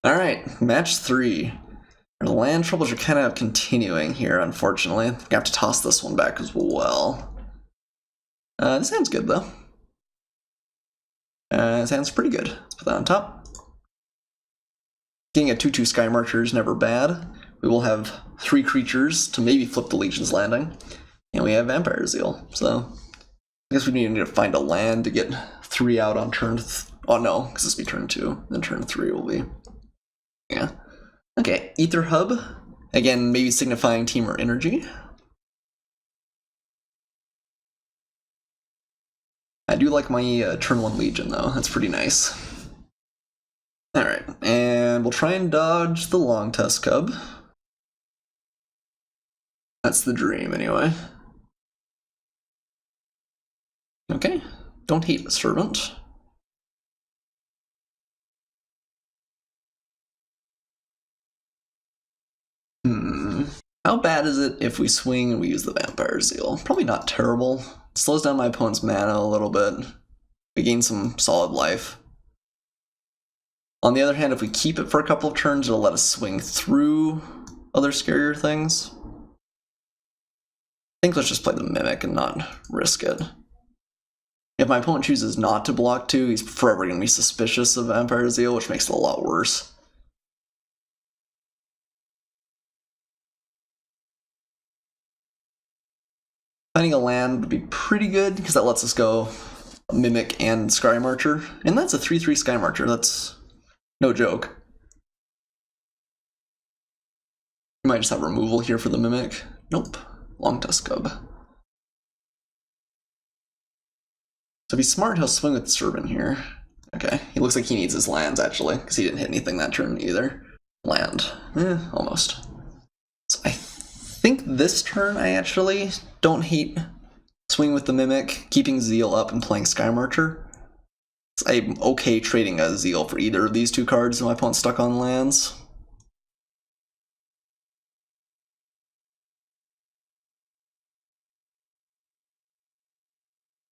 Alright, match 3. The land troubles are kind of continuing here, unfortunately. I have to toss this one back as well. This hand's good, though. This hand's pretty good. Let's put that on top. Getting a 2/2 Sky Marcher is never bad. We will have 3 creatures to maybe flip the Legion's Landing. And we have Vampire Zeal, so I guess we need to find a land to get 3 out on turn oh no, because this will be turn 2, then turn 3 will be... Yeah. Okay, Ether Hub. Again, maybe signifying team or energy. I do like my turn 1 Legion, though. That's pretty nice. Alright, and we'll try and dodge the Long Tusk Cub. That's the dream, anyway. Okay, don't hate the Servant. How bad is it if we swing and we use the Vampire Zeal? Probably not terrible. It slows down my opponent's mana a little bit. We gain some solid life. On the other hand, if we keep it for a couple of turns, it'll let us swing through other scarier things. I think let's just play the Mimic and not risk it. If my opponent chooses not to block 2, he's forever going to be suspicious of Vampire Zeal, which makes it a lot worse. Finding a land would be pretty good, because that lets us go Mimic and Sky Marcher. And that's a 3/3 Sky Marcher, that's no joke. We might just have removal here for the Mimic. Nope, Long Tusk Cub. So if he's smart, he'll swing with the Servant here. Okay, he looks like he needs his lands, actually, because he didn't hit anything that turn either. Land. Almost. So I think this turn I actually don't hate swing with the Mimic, keeping Zeal up and playing Sky Marcher. So I'm okay trading a Zeal for either of these 2 cards if my opponent's stuck on lands.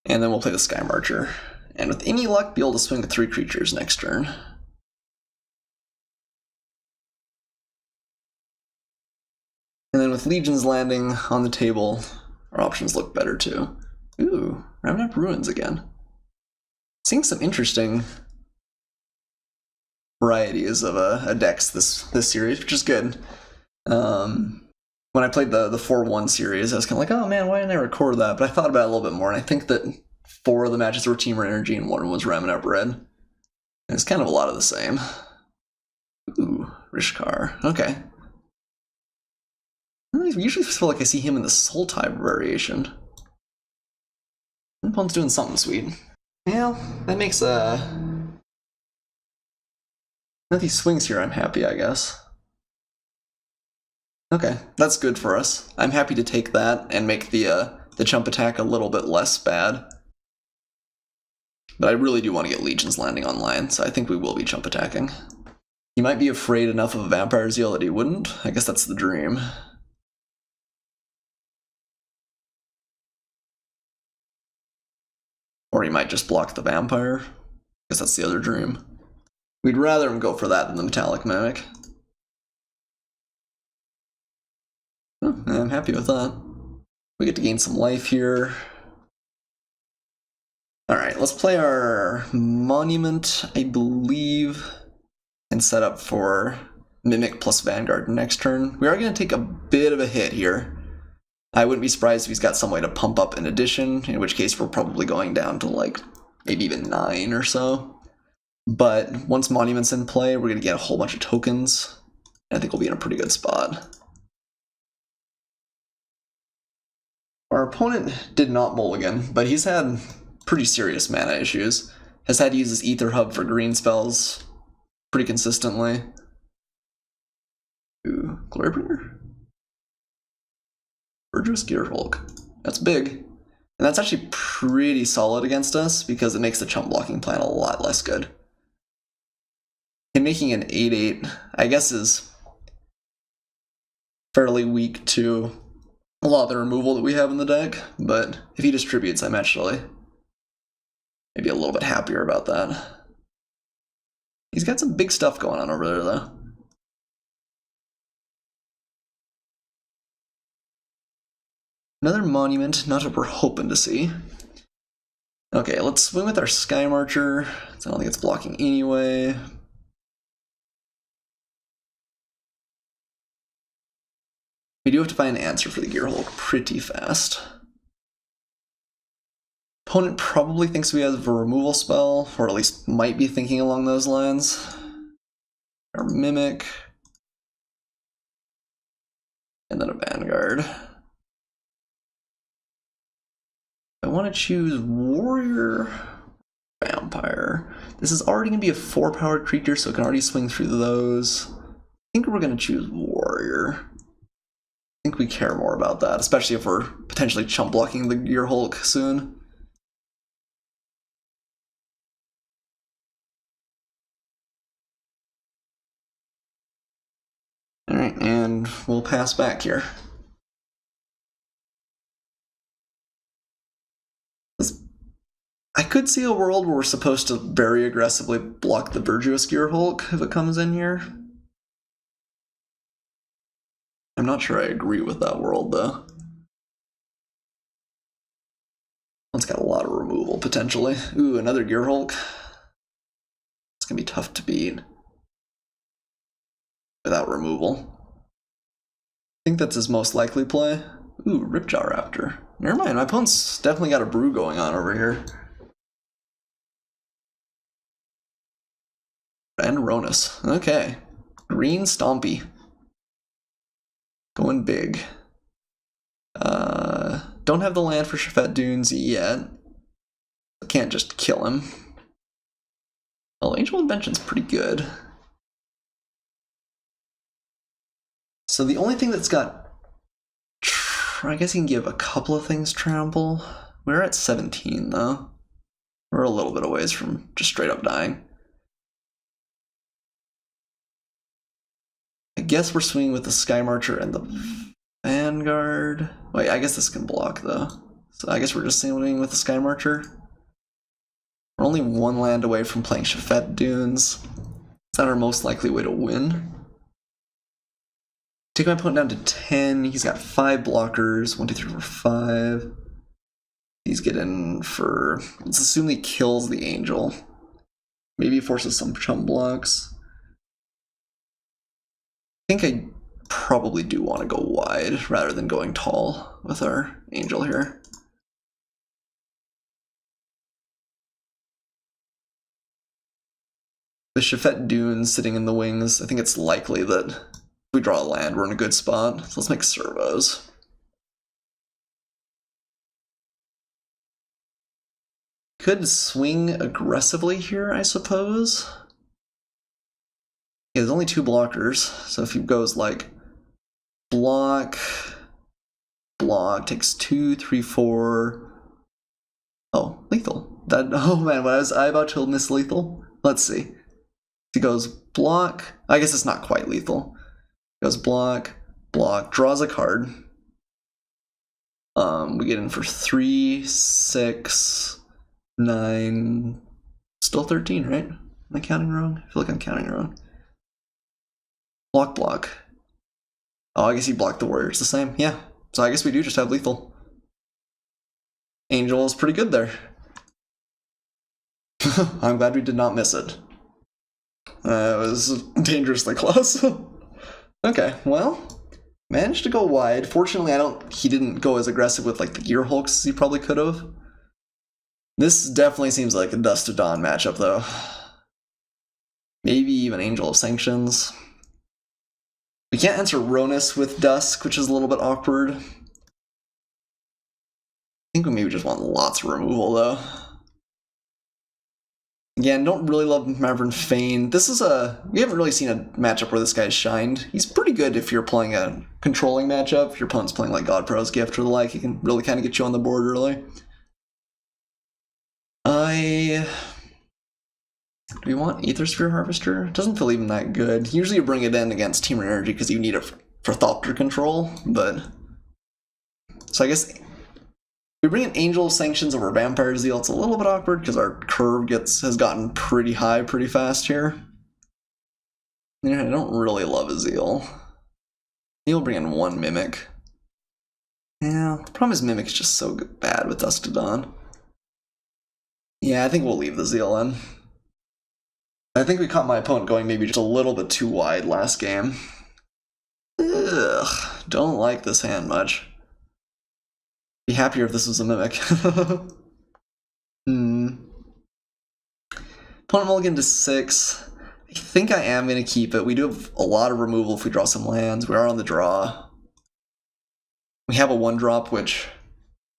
And then we'll play the Sky Marcher. And with any luck, be able to swing with 3 creatures next turn. And then with Legion's Landing on the table, our options look better too. Ooh, Remnant Ruins again. Seeing some interesting varieties of decks this series, which is good. When I played the 4-1 series, I was kind of like, oh man, why didn't I record that? But I thought about it a little bit more, and I think that 4 of the matches were Team or Energy and 1 was Remnant Red. And it's kind of a lot of the same. Ooh, Rishkar. Okay. I usually feel like I see him in the Soul Type variation. My opponent's doing something sweet. Well, that makes if he swings here, I'm happy, I guess. Okay, that's good for us. I'm happy to take that and make the chump attack a little bit less bad. But I really do want to get Legion's Landing online, so I think we will be chump attacking. He might be afraid enough of a Vampire Zeal that he wouldn't. I guess that's the dream. Or he might just block the Vampire. I guess that's the other dream. We'd rather him go for that than the Metallic Mimic. Oh, I'm happy with that. We get to gain some life here. Alright, let's play our Monument, I believe, and set up for Mimic plus Vanguard next turn. We are going to take a bit of a hit here. I wouldn't be surprised if he's got some way to pump up an addition, in which case we're probably going down to like maybe even 9 or so. But once Monument's in play, we're going to get a whole bunch of tokens, and I think we'll be in a pretty good spot. Our opponent did not mulligan, but he's had pretty serious mana issues. Has had to use his Ether Hub for green spells pretty consistently. Ooh, Glorybringer? Virtuous Gearhulk. That's big. And that's actually pretty solid against us because it makes the chump blocking plan a lot less good. And making an 8/8, I guess, is fairly weak to a lot of the removal that we have in the deck, but if he distributes, I'm actually maybe a little bit happier about that. He's got some big stuff going on over there, though. Another monument, not what we're hoping to see. Okay, let's swing with our Sky Marcher. I don't think it's blocking anyway. We do have to find an answer for the Gearhulk pretty fast. Opponent probably thinks we have a removal spell, or at least might be thinking along those lines. Our Mimic. And then a Vanguard. I want to choose Warrior, Vampire. This is already going to be a 4-powered creature, so it can already swing through those. I think we're going to choose Warrior. I think we care more about that, especially if we're potentially chump blocking the Gearhulk soon. Alright, and we'll pass back here. I could see a world where we're supposed to very aggressively block the Virtuous Gearhulk if it comes in here. I'm not sure I agree with that world, though. One's got a lot of removal, potentially. Ooh, another Gearhulk. It's gonna be tough to beat without removal. I think that's his most likely play. Ooh, Ripjaw Raptor. Never mind, my opponent's definitely got a brew going on over here. And Ronus. Okay. Green Stompy. Going big. Don't have the land for Shafet Dunes yet. Can't just kill him. Well, Angel Invention's pretty good. So the only thing that's got... I guess you can give a couple of things trample. We're at 17, though. We're a little bit a ways from just straight up dying. I guess we're swinging with the Sky Marcher and the Vanguard. Wait, I guess this can block, though. So I guess we're just swinging with the Sky Marcher. We're only one land away from playing Shafet Dunes. Is that our most likely way to win? Take my opponent down to 10. He's got 5 blockers. 1, 2, 3, 4, 5. These get in for... Let's assume he kills the Angel. Maybe forces some chump blocks. I think I probably do want to go wide rather than going tall with our Angel here. The Shafet Dunes sitting in the wings, I think it's likely that if we draw a land, we're in a good spot. So let's make servos. Could swing aggressively here, I suppose. Yeah, there's only 2 blockers, so if he goes like block, block, takes 2, 3, 4. Oh, lethal. That, oh man, was I about to miss lethal? Let's see. If he goes block, I guess it's not quite lethal. Goes block, block, draws a card. We get in for 3, 6, 9, still 13, right? Am I counting wrong? I feel like I'm counting wrong. Block, block. Oh, I guess he blocked the Warrior. It's the same. Yeah. So I guess we do just have lethal. Angel is pretty good there. I'm glad we did not miss it. It was dangerously close. Okay, well, managed to go wide. Fortunately, he didn't go as aggressive with like the Gearhulks as he probably could have. This definitely seems like a Dust to Dawn matchup, though. Maybe even Angel of Sanctions. We can't answer Ronus with Dusk, which is a little bit awkward. I think we maybe just want lots of removal, though. Again, don't really love Maverick Fane. This is we haven't really seen a matchup where this guy's shined. He's pretty good if you're playing a controlling matchup. If your opponent's playing like God Pro's Gift or the like, he can really kind of get you on the board early. Do we want Aethersphere Harvester? It doesn't feel even that good. Usually you bring it in against Team Energy because you need it for Thopter control, but... So I guess... If we bring in Angel Sanctions over Vampire Zeal, it's a little bit awkward because our curve has gotten pretty high pretty fast here. Yeah, I don't really love a Zeal. Maybe we'll bring in one Mimic. Yeah, the problem is Mimic's just so bad with Dusk to Dawn. Yeah, I think we'll leave the Zeal in. I think we caught my opponent going maybe just a little bit too wide last game. Ugh, don't like this hand much. Be happier if this was a Mimic. Opponent mulligan to 6. I think I am going to keep it. We do have a lot of removal if we draw some lands. We are on the draw. We have a 1-drop, which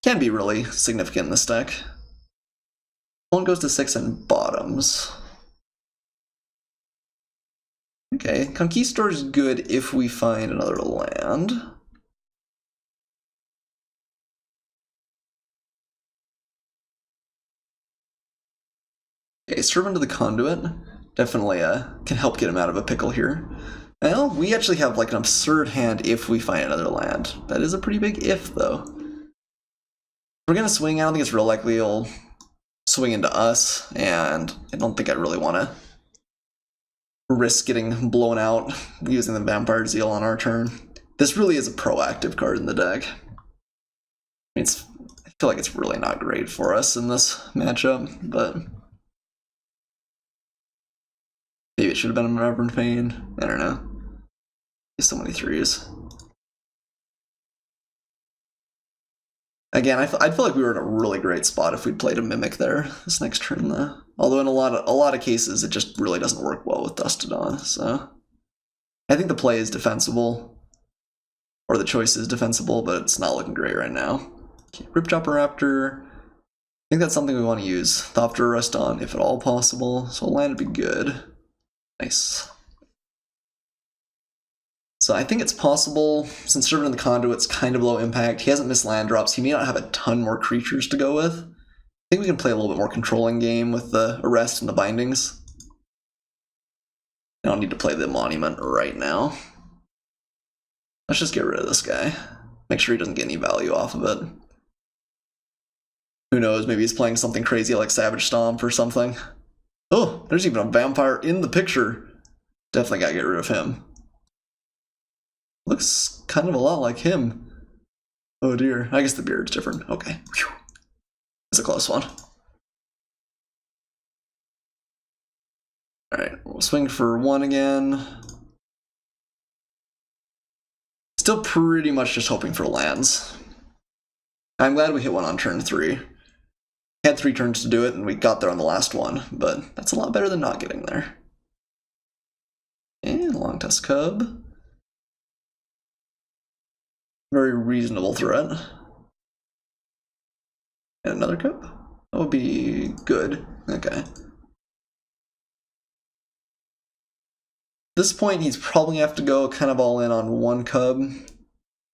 can be really significant in this deck. Opponent goes to 6 and bottoms. Okay, Conquistador is good if we find another land. Okay, Servant of the Conduit definitely can help get him out of a pickle here. Well, we actually have like an absurd hand if we find another land. That is a pretty big if, though. If we're gonna swing, I don't think it's real likely he'll swing into us, and I don't think I really want to risk getting blown out using the Vampire Zeal on our turn. This really is a proactive card in the deck. I feel like it's really not great for us in this matchup, but maybe it should have been a Reverend Pain. I don't know. There's so many 3s. Again, I'd feel like we were in a really great spot if we'd played a Mimic there this next turn, though. Although in a lot of cases, it just really doesn't work well with Dusk to Dawn. So I think the play is defensible, or the choice is defensible, but it's not looking great right now. Okay, Ripchopper Raptor. I think that's something we want to use Thopter Rest on, if at all possible. So a land would be good. Nice. So I think it's possible, since Servant of the Conduit's kind of low impact, he hasn't missed land drops, he may not have a ton more creatures to go with. I think we can play a little bit more controlling game with the Arrest and the Bindings. I don't need to play the Monument right now. Let's just get rid of this guy. Make sure he doesn't get any value off of it. Who knows, maybe he's playing something crazy like Savage Stomp or something. Oh, there's even a vampire in the picture. Definitely gotta get rid of him. Looks kind of a lot like him. Oh dear. I guess the beard's different. Okay. Whew. It's a close one. Alright, we'll swing for 1 again. Still pretty much just hoping for lands. I'm glad we hit one on turn 3. We had 3 turns to do it, and we got there on the last one, but that's a lot better than not getting there. And Long Tusk Cub. Very reasonable threat. And another cub? That would be good. Okay. At this point, he's probably gonna have to go kind of all in on 1 cub.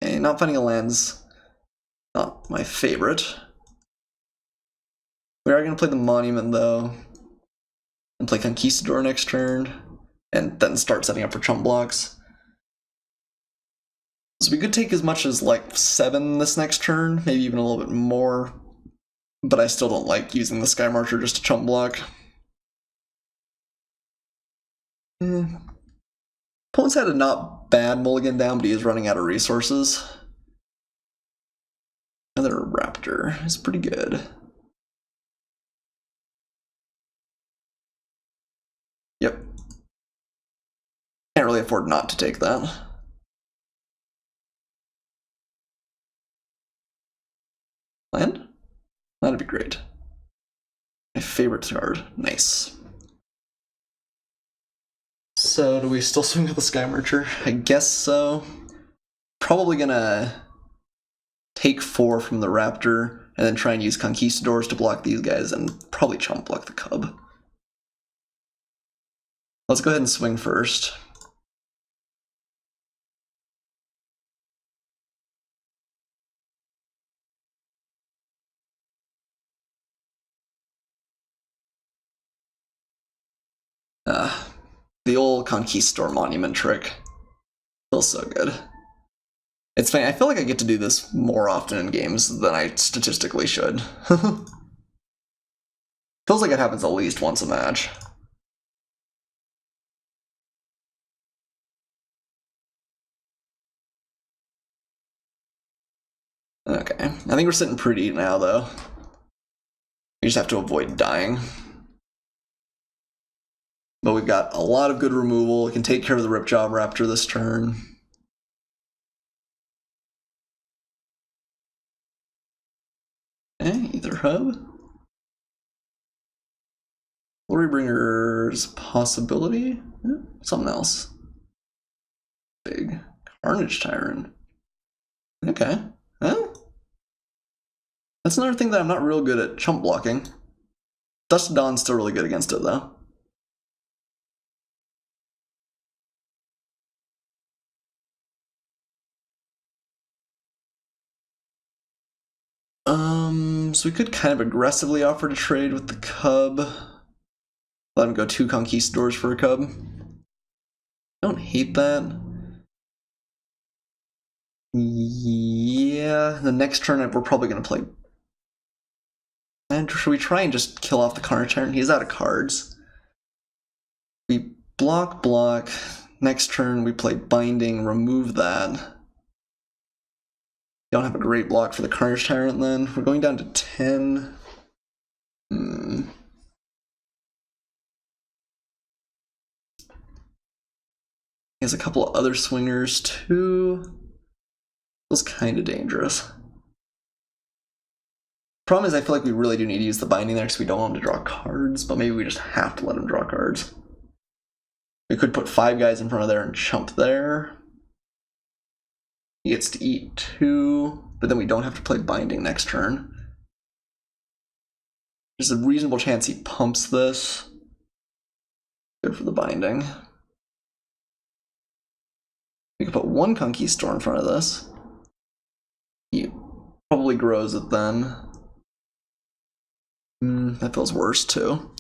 And not finding a land's not my favorite. We are gonna play the Monument though, and play Conquistador next turn, and then start setting up for chump blocks. So we could take as much as like 7 this next turn, maybe even a little bit more, but I still don't like using the Sky Marcher just to chump block. Opponent's had a not bad mulligan down, but he is running out of resources. Another Raptor is pretty good. Yep. Can't really afford not to take that. Land? That'd be great. My favorite card. Nice. So, do we still swing with the Sky Marcher? I guess so. Probably gonna take 4 from the Raptor, and then try and use Conquistadors to block these guys, and probably chump block the Cub. Let's go ahead and swing first. The old Conquistador Monument trick. Feels so good. It's funny, I feel like I get to do this more often in games than I statistically should. Feels like it happens at least once a match. Okay, I think we're sitting pretty now, though. We just have to avoid dying. But we've got a lot of good removal. We can take care of the Ripjaw Raptor this turn. Okay, Ether Hub. Flurrybringer's possibility? Something else. Big. Carnage Tyrant. Okay. Well, that's another thing that I'm not real good at chump blocking. Dust Dawn's still really good against it, though. So we could kind of aggressively offer to trade with the Cub. Let him go 2 Conquistadors for a Cub. I don't hate that. Yeah, the next turn we're probably going to play... And should we try and just kill off the Carnage Tyrant? He's out of cards. We block. Next turn we play Binding, remove that. Don't have a great block for the Carnage Tyrant then. We're going down to 10. He has a couple of other swingers too. Feels kind of dangerous. Problem is I feel like we really do need to use the Binding there because we don't want him to draw cards, but maybe we just have to let him draw cards. We could put 5 guys in front of there and chump there. He gets to eat 2, but then we don't have to play Binding next turn. There's a reasonable chance he pumps this. Good for the Binding. We could put 1 Conquistador in front of this. He probably grows it then. That feels worse too.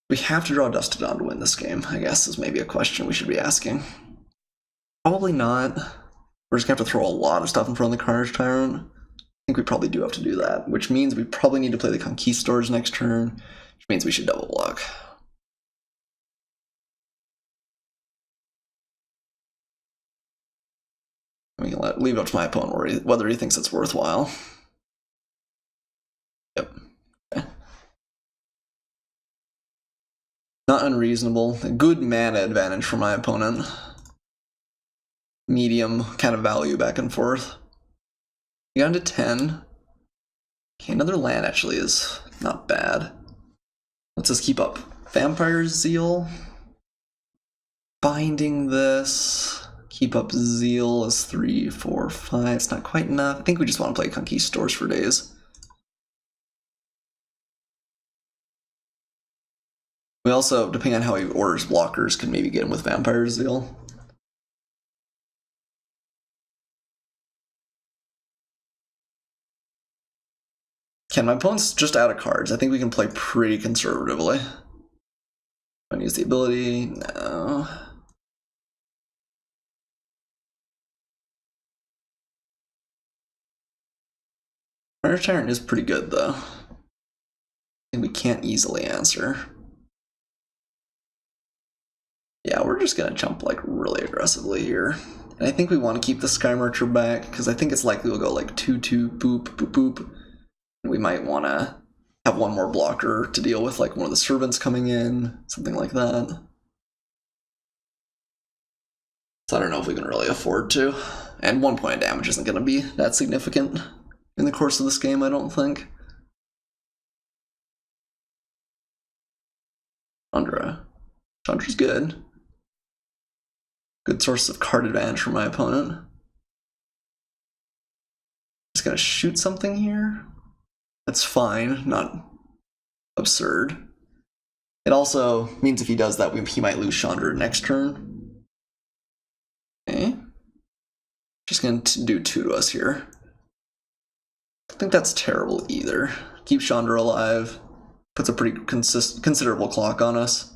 We have to draw Dust Dawn to win this game, I guess, is maybe a question we should be asking. Probably not. We're just gonna have to throw a lot of stuff in front of the Carnage Tyrant. I think we probably do have to do that, which means we probably need to play the Conquistadors next turn, which means we should double block. We can leave it up to my opponent whether he thinks it's worthwhile. Yep. Okay. Not unreasonable. A good mana advantage for my opponent. Medium kind of value back and forth. We got into 10. Okay, another land actually is not bad. Let's just keep up. Vampire Zeal. Binding this. Keep up Zeal is 3, 4, 5. It's not quite enough. I think we just want to play Conquistadors for days. We also, depending on how he orders blockers, could maybe get him with Vampire Zeal. Ken, my opponent's just out of cards. I think we can play pretty conservatively. Don't use the ability. No. Carnage Tyrant is pretty good, though. And we can't easily answer. Yeah, we're just gonna jump like really aggressively here. And I think we want to keep the Sky Marcher back, because I think it's likely we'll go like 2-2, boop, boop, boop. And we might want to have one more blocker to deal with, like one of the servants coming in, something like that. So I don't know if we can really afford to. And 1 point of damage isn't going to be that significant in the course of this game, I don't think. Chandra's good. Good source of card advantage for my opponent. Just gonna shoot something here. That's fine, not absurd. It also means if he does that, he might lose Chandra next turn. Okay. Just gonna do 2 to us here. I don't think that's terrible either. Keep Chandra alive. Puts a pretty considerable clock on us.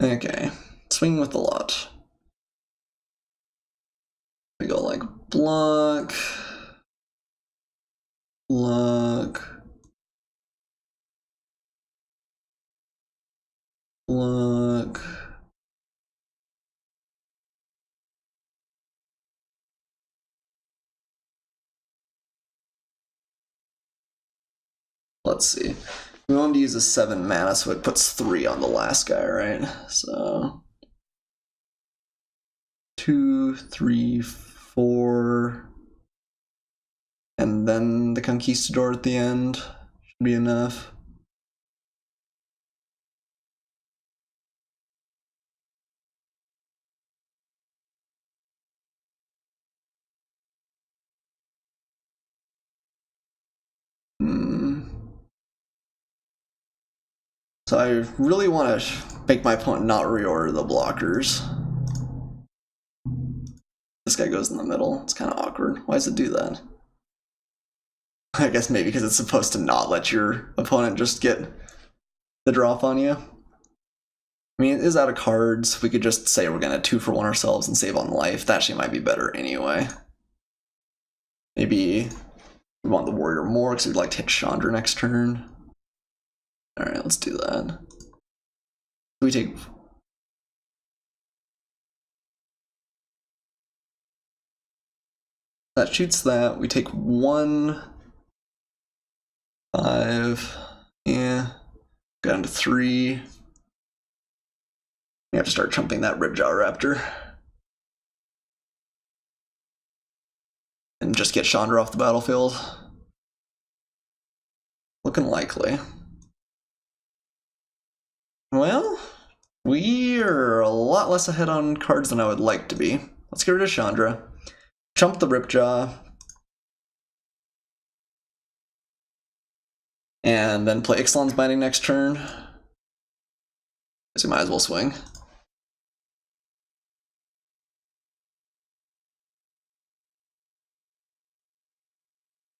Okay. Swing with the lot. We go like block. Block. Block. let's see. We want to use a 7 mana, so it puts 3 on the last guy, right? So 2, 3, 4, and then the Conquistador at the end should be enough. So I really want to make my opponent not reorder the blockers. This guy goes in the middle. It's kind of awkward. Why does it do that? I guess maybe because it's supposed to not let your opponent just get the drop on you. I mean, it is out of cards. We could just say we're going to 2-for-1 ourselves and save on life. That actually might be better anyway. Maybe we want the warrior more because we'd like to hit Chandra next turn. Alright, let's do that. We take... That shoots that. We take 1, 5, yeah. Go down to 3. We have to start chumping that Ripjaw Raptor. And just get Chandra off the battlefield. Looking likely. Well, we are a lot less ahead on cards than I would like to be. Let's get rid of Chandra. Chump the Ripjaw. And then play Ixalan's Binding next turn. So we might as well swing.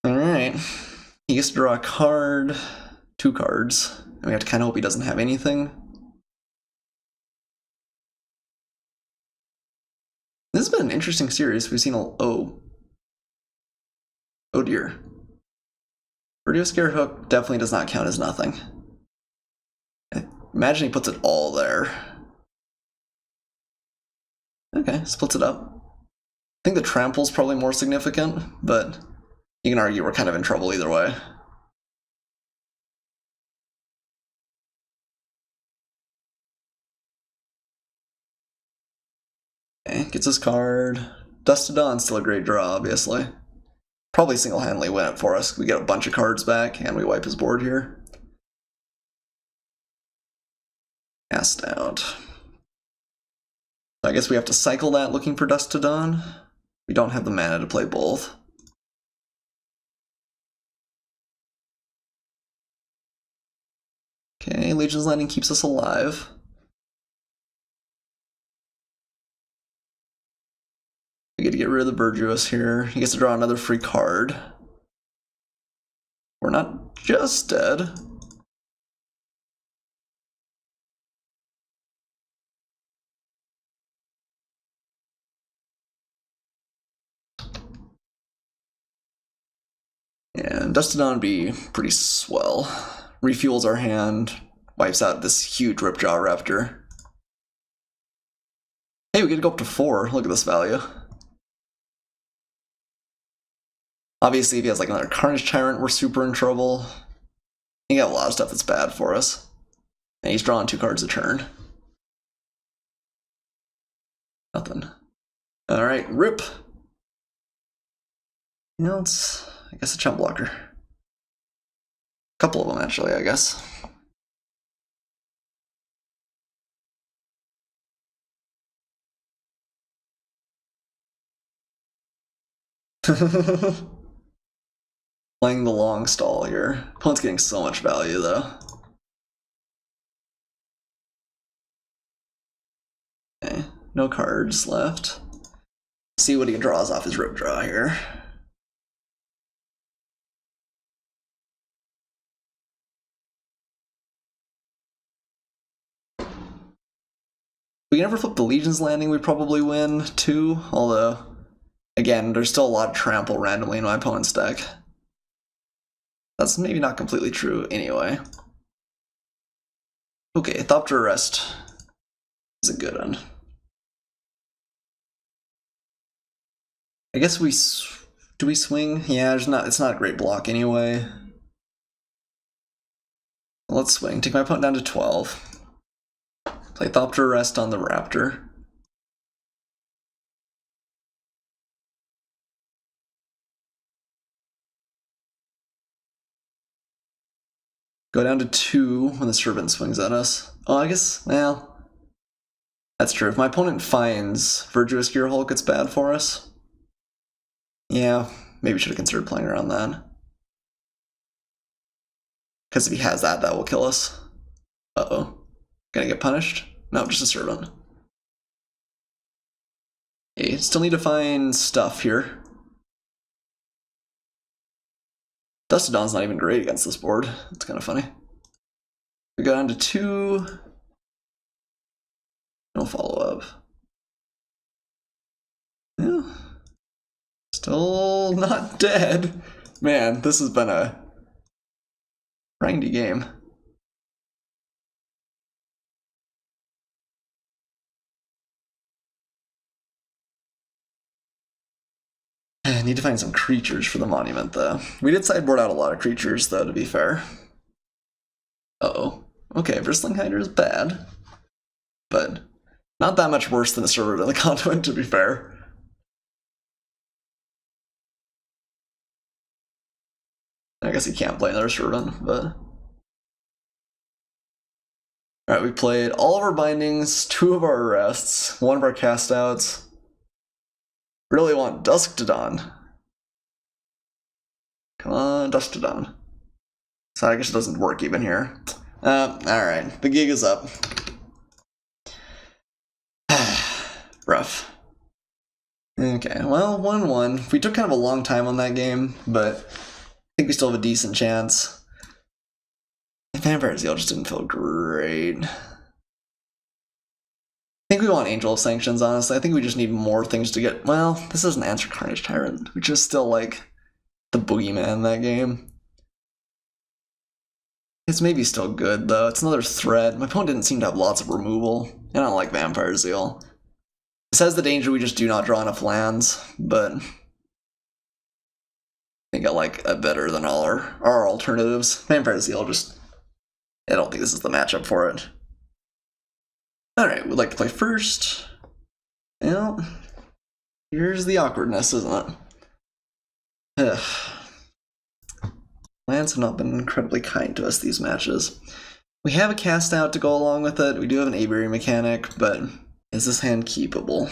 Alright. He gets to draw a card. 2 cards. And we have to kind of hope he doesn't have anything. This has been an interesting series. We've seen a... Oh dear. Radio Scare Hook definitely does not count as nothing. I imagine he puts it all there. Okay, splits it up. I think the trample's probably more significant, but you can argue we're kind of in trouble either way. Okay, gets his card. Dust to Dawn, still a great draw, obviously. Probably single-handedly win it for us. We get a bunch of cards back, and we wipe his board here. Cast out. I guess we have to cycle that looking for Dust to Dawn. We don't have the mana to play both. Okay, Legion's Landing keeps us alive. We get to get rid of the Burgess here. He gets to draw another free card. We're not just dead. And Dust to Dawn would be pretty swell. Refuels our hand, wipes out this huge Ripjaw Raptor. Hey, we get to go up to 4. Look at this value. Obviously, if he has like another Carnage Tyrant, we're super in trouble. He got a lot of stuff that's bad for us. And he's drawing 2 cards a turn. Nothing. Alright, rip. You know, it's, I guess, a chump blocker. A couple of them, actually, I guess. Playing the long stall here. Opponent's getting so much value, though. Okay, no cards left. See what he draws off his rip draw here. If we can ever flip the Legion's Landing, we probably win, too. Although, again, there's still a lot of trample randomly in my opponent's deck. That's maybe not completely true anyway. Okay, Thopter Arrest is a good one. I guess do we swing? Yeah, it's not a great block anyway. Let's swing. Take my opponent down to 12. Play Thopter Arrest on the Raptor. Go down to 2 when the Servant swings at us. Oh, I guess, well, that's true. If my opponent finds Virtuous Gear Hulk, it's bad for us. Yeah, maybe should have considered playing around that. Because if he has that, that will kill us. Uh-oh. Gonna get punished? No, just a Servant. Okay, still need to find stuff here. Dustodon's not even great against this board. It's kind of funny. We go down to 2. No follow-up. Yeah. Still not dead. Man, this has been a grindy game. I need to find some creatures for the monument, though. We did sideboard out a lot of creatures, though, to be fair. Uh-oh. Okay, Bristling Hider is bad. But not that much worse than a Servant in the Conduit, to be fair. I guess he can't play another Servant, but... Alright, we played all of our bindings, 2 of our arrests, 1 of our castouts. Really want Dusk to Dawn. Come on, Dusk to Dawn. So I guess it doesn't work even here. Alright, the gig is up. Rough. Okay, well, 1-1. We took kind of a long time on that game, but I think we still have a decent chance. Vampire Zeal just didn't feel great. I think we want Angel of Sanctions, honestly. I think we just need more things to get... Well, this doesn't answer Carnage Tyrant, which is still, like, the boogeyman in that game. It's maybe still good, though. It's another threat. My opponent didn't seem to have lots of removal. I don't like Vampire Zeal. This has the danger we just do not draw enough lands, but... I think I like it better than all our alternatives. Vampire Zeal just... I don't think this is the matchup for it. Alright, we'd like to play first. Well, here's the awkwardness, isn't it? Ugh. Lands have not been incredibly kind to us these matches. We have a cast out to go along with it. We do have an Aviary mechanic, but is this hand keepable?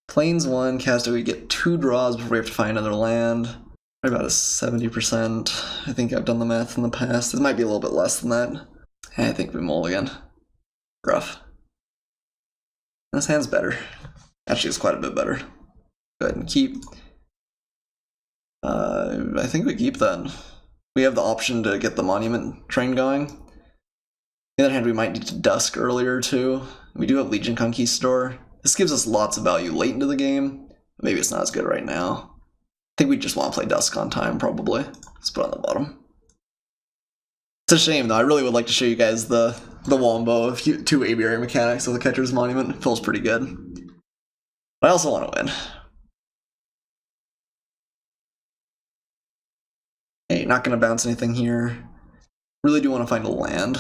Plains 1, cast out, we get 2 draws before we have to find another land. Probably about a 70%. I think I've done the math in the past. It might be a little bit less than that. I think we mulligan. Rough. This hand's better. Actually, it's quite a bit better. Go ahead and keep. I think we keep then. We have the option to get the monument train going. On the other hand, we might need to dusk earlier too. We do have Legion Conquistador. This gives us lots of value late into the game. Maybe it's not as good right now. I think we just want to play dusk on time, probably. Let's put it on the bottom. It's a shame, though. I really would like to show you guys the wombo of 2 Aviary mechanics of the Catcher's Monument. It feels pretty good. But I also want to win. Hey, not going to bounce anything here. Really do want to find a land.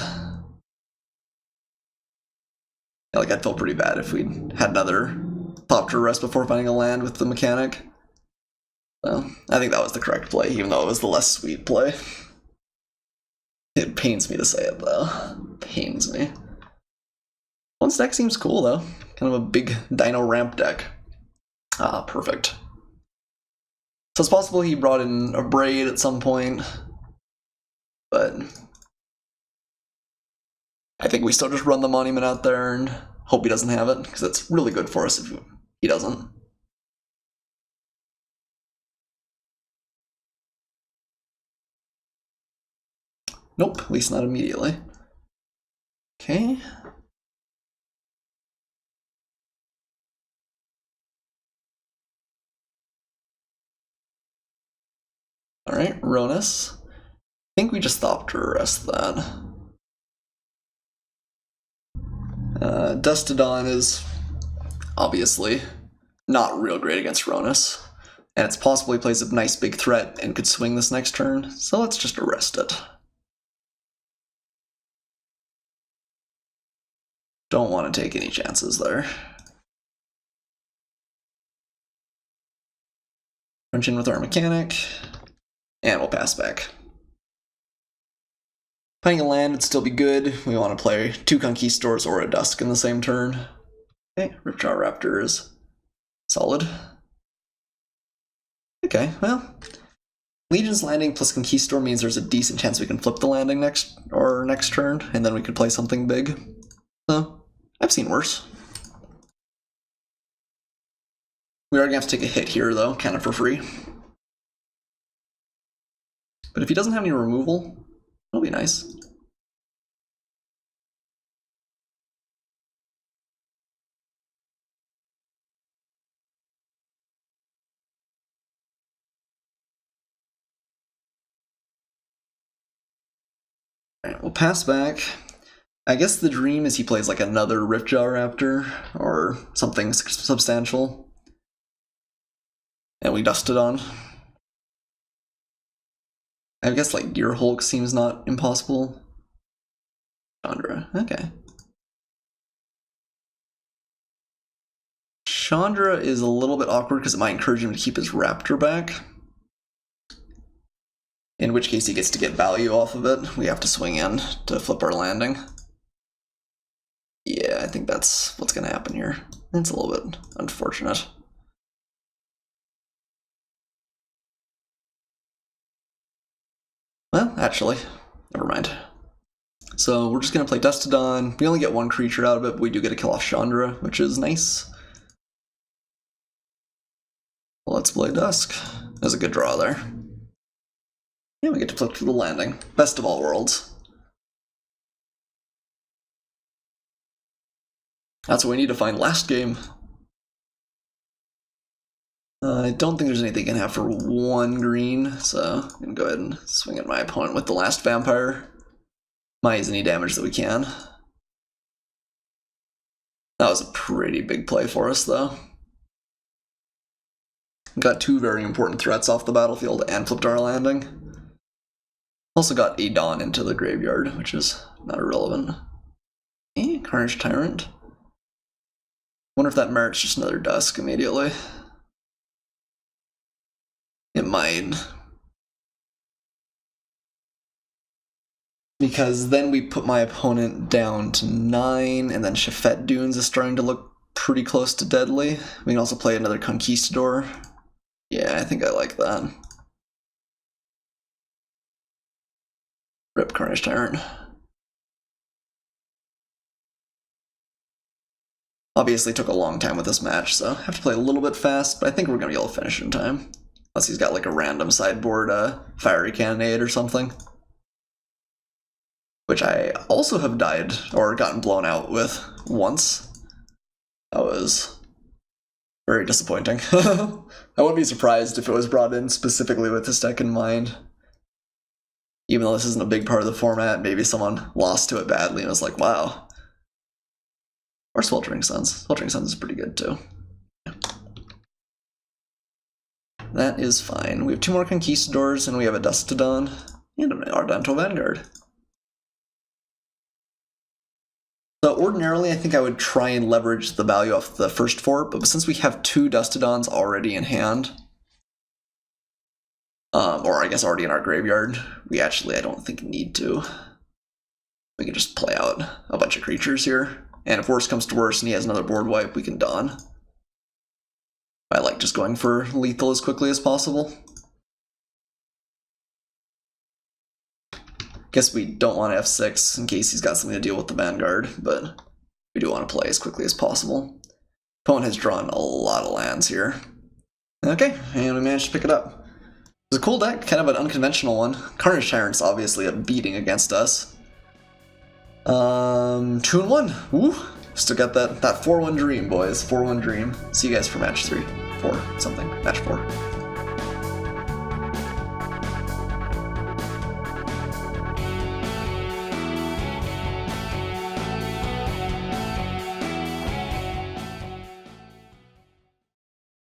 Yeah, like, I'd feel pretty bad if we had another Thopter Arrest before finding a land with the mechanic. So, I think that was the correct play, even though it was the less sweet play. It pains me to say it, though. Pains me. One's deck seems cool, though. Kind of a big Dino Ramp deck. Ah, perfect. So it's possible he brought in a Braid at some point, but I think we still just run the Monument out there and hope he doesn't have it, because it's really good for us if he doesn't. Nope, at least not immediately. Okay. Alright, Ronus. I think we just Thopter Arrest that. Dust to Dawn is obviously not real great against Ronus. And it's possible he plays a nice big threat and could swing this next turn, so let's just arrest it. Don't want to take any chances there. Punch in with our mechanic, and we'll pass back. Playing a land would still be good. We want to play 2 Conquistadors or a Dusk in the same turn. Okay, Ripjaw Raptor is solid. Okay, well, Legion's Landing plus Conquistador means there's a decent chance we can flip the landing next turn, and then we could play something big. So, I've seen worse. We are going to have to take a hit here, though, kind of for free. But if he doesn't have any removal, it'll be nice. Alright, we'll pass back. I guess the dream is he plays like another Riftjaw Raptor, or something substantial. And we dust it on. I guess like Gear Hulk seems not impossible. Chandra, okay. Chandra is a little bit awkward because it might encourage him to keep his Raptor back. In which case he gets to get value off of it. We have to swing in to flip our landing. Yeah, I think that's what's going to happen here. It's a little bit unfortunate. Well, actually, never mind. So we're just going to play Dustodon. We only get 1 creature out of it, but we do get to kill off Chandra, which is nice. Let's play Dusk. There's a good draw there. Yeah, we get to flip through the landing. Best of all worlds. That's what we need to find last game. I don't think there's anything I can have for 1 green, so I'm going to go ahead and swing at my opponent with the last vampire. Minus any damage that we can. That was a pretty big play for us, though. Got 2 very important threats off the battlefield and flipped our landing. Also got a Dawn into the graveyard, which is not irrelevant. Carnage Tyrant. Wonder if that merits just another Dusk immediately. It might. Because then we put my opponent down to 9, and then Shafet Dunes is starting to look pretty close to deadly. We can also play another Conquistador. Yeah, I think I like that. Rip Carnage Tyrant. Obviously took a long time with this match, so I have to play a little bit fast, but I think we're going to be able to finish in time. Unless he's got like a random sideboard Fiery Cannonade or something. Which I also have died, or gotten blown out with once. That was very disappointing. I wouldn't be surprised if it was brought in specifically with this deck in mind. Even though this isn't a big part of the format, maybe someone lost to it badly and was like, wow. Or Sweltering Suns. Sweltering Suns is pretty good too. Yeah. That is fine. We have 2 more Conquistadors, and we have a Dustodon, and an Ardento Vanguard. So ordinarily, I think I would try and leverage the value off the first 4, but since we have 2 Dustodons already in hand, or I guess already in our graveyard, we actually, I don't think, need to. We can just play out a bunch of creatures here, and if worse comes to worse and he has another board wipe, we can Dawn. I like just going for lethal as quickly as possible. Guess we don't want F6 in case he's got something to deal with the Vanguard, but we do want to play as quickly as possible. Opponent has drawn a lot of lands here. Okay, and we managed to pick it up. It was a cool deck, kind of an unconventional one. Carnage Tyrant's obviously a beating against us. 2-1. Woo! Still got that 4-1 dream, boys. 4-1 dream. See you guys for match 3. 4 something. Match 4.